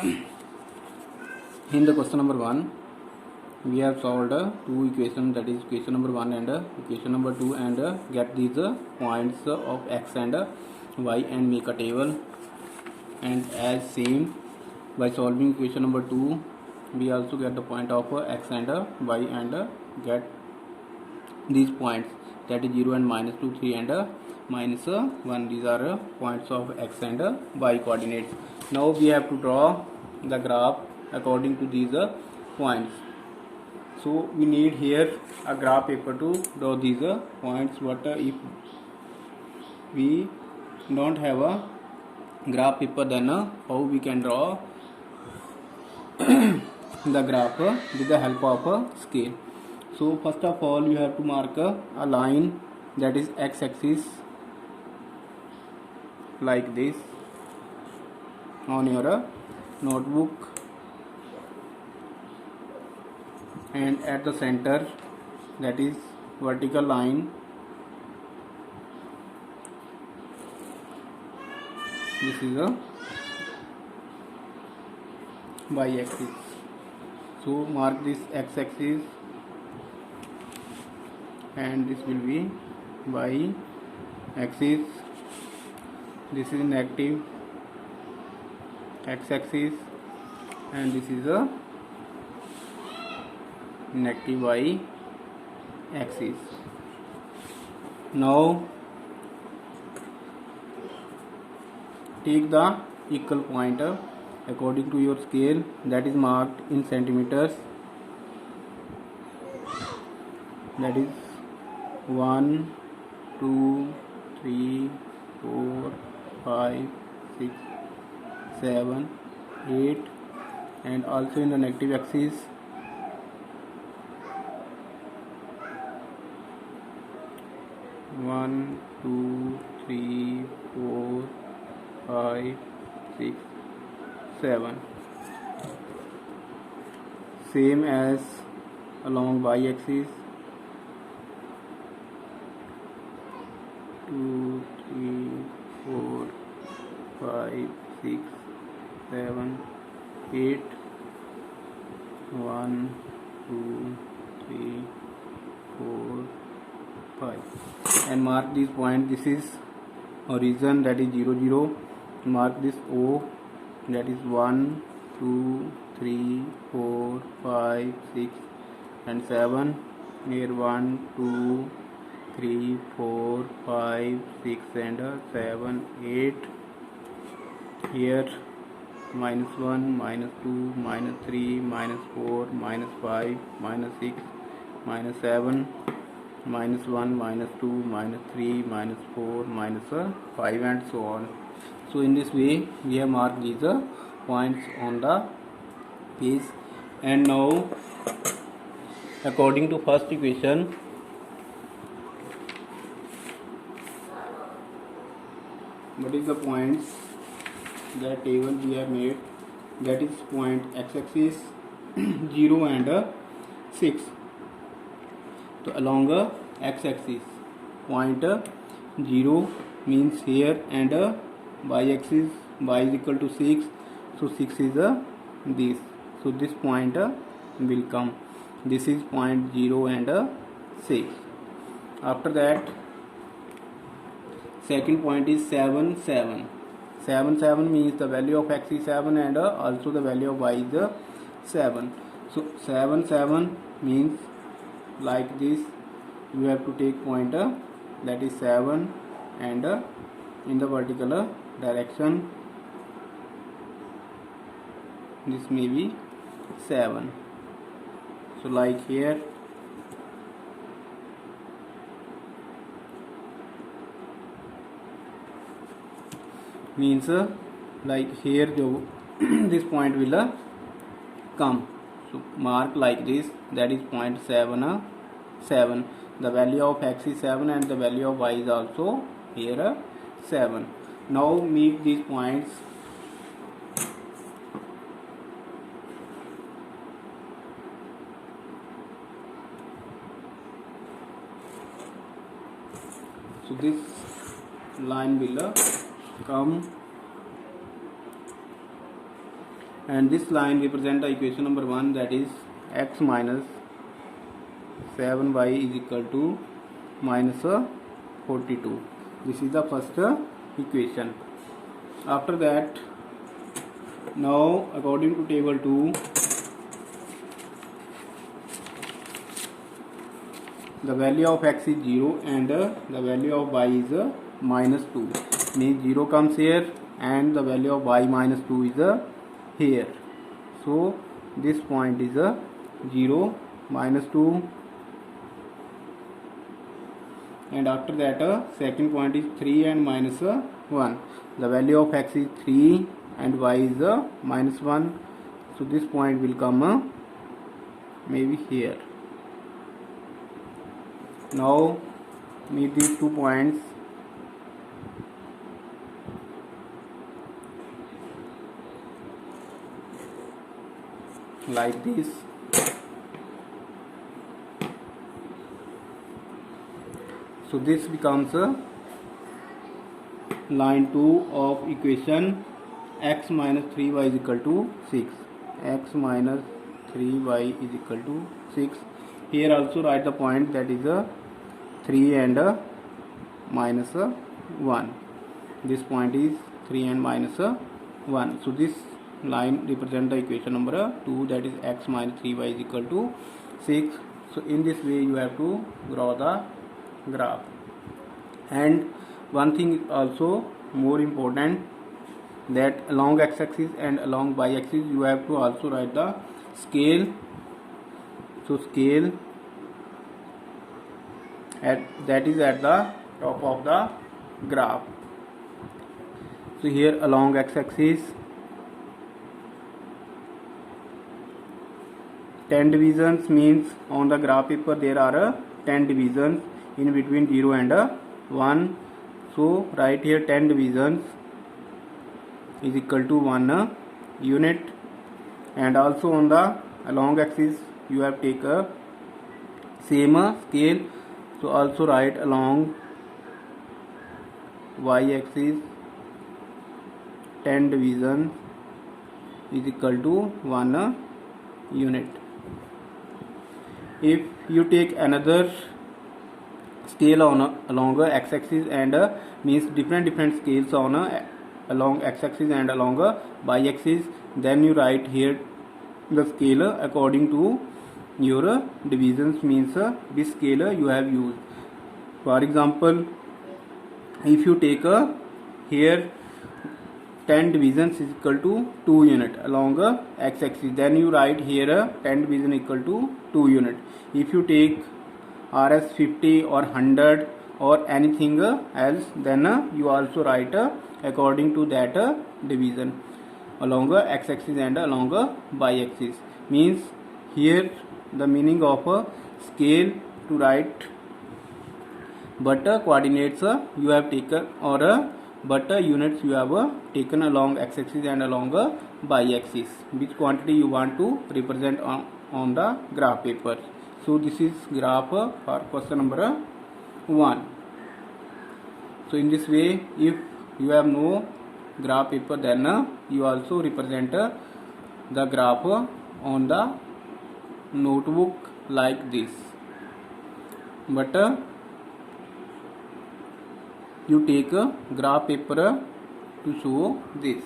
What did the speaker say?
In the question number 1, we have solved two equations, that is equation number 1 and equation number 2, and get these points of x and y and make a table. And as same, by solving equation number 2, we also get the point of x and y and get these points, that is 0 and -2, 3 and -1. These are points of x and y coordinates. Now we have to draw the graph according to these points. So we need here a graph paper to draw these points. But if we don't have a graph paper, then how we can draw the graph with the help of a scale. So first of all, you have to mark a line, that is x-axis, like this on your notebook, and at the center, that is vertical line, this is a y-axis. So mark this x-axis, and this will be y-axis. This is negative x-axis, and this is a negative y-axis. Now take the equal point according to your scale, that is marked in centimeters, that is 1, 2, 3, 4, 5, 6, 7, 8, and also in the negative axis, 1, 2, 3, 4, 5, 6, 7. Same as along y-axis, 2, 3, 4, 5, 6, 7, 8, 1, 2, 3, 4, 5, and mark this point. This is origin, that is 0, 0. Mark this O, that is 1, 2, 3, 4, 5, 6, and 7. Here 1, 2, 3, 4, 5, 6, and 7, 8. Here -1, -2, -3, -4, -5, -6, -7, -1, -2, -3, -4, -5, and so on. So in this way we have marked these points on the page. And now according to first equation, what is the points, that table we have made, that is point x-axis 0 and 6. So along x-axis, point 0 means here, and y-axis, y is equal to 6, so 6 is this, so this point will come. This is point 0 and 6. After that, second point is 7, 7. 7, 7 means the value of x is 7, and also the value of y is 7. So 7, 7 means like this. You have to take pointer, that is 7, and in the vertical direction, this may be 7. So like here, means like here this point will come. So mark like this, that is point 7, 7. The value of x is 7, and the value of y is also here 7. Now meet these points. So this line will come and this line represent the equation number 1, that is x minus 7y is equal to minus 42. This is the first equation. After that, now according to table 2, the value of x is 0 and the value of y is minus 2. Means 0 comes here and the value of y minus 2 is here. So this point is 0, minus 2, and after that second point is 3 and minus 1. The value of x is 3 and y is minus 1. So this point will come maybe here. Now meet these 2 points. Like this. So this becomes line 2 of equation x minus 3y is equal to 6. X minus 3y is equal to 6. Here also write the point, that is 3 and minus 1. This point is 3 and minus 1. So this line represent the equation number 2, that is x minus 3y is equal to 6. So in this way you have to draw the graph. And one thing is also more important, that along x-axis and along y-axis you have to also write the scale. So scale that is at the top of the graph. So here along x-axis 10 divisions, means on the graph paper there are 10 divisions in between 0 and 1. So right here 10 divisions is equal to 1 unit, and also on the along axis you have take a same scale. So also write along y-axis 10 division is equal to 1 unit. If you take another scale on along x-axis and means different scales on along x-axis and along y-axis, then you write here the scale according to your divisions, means this scale you have used. For example, if you take here 10 divisions is equal to 2 unit along x-axis, then you write here 10 division equal to 2 unit. If you take RS 50 or 100 or anything else, then you also write according to that division along x-axis and along y-axis. Means here the meaning of scale to write, but coordinates you have taken, or but units you have taken along x-axis and along y-axis, which quantity you want to represent on the graph paper. So this is graph for question number 1. So in this way, if you have no graph paper, then you also represent the graph on the notebook like this, but you take a graph paper to show this.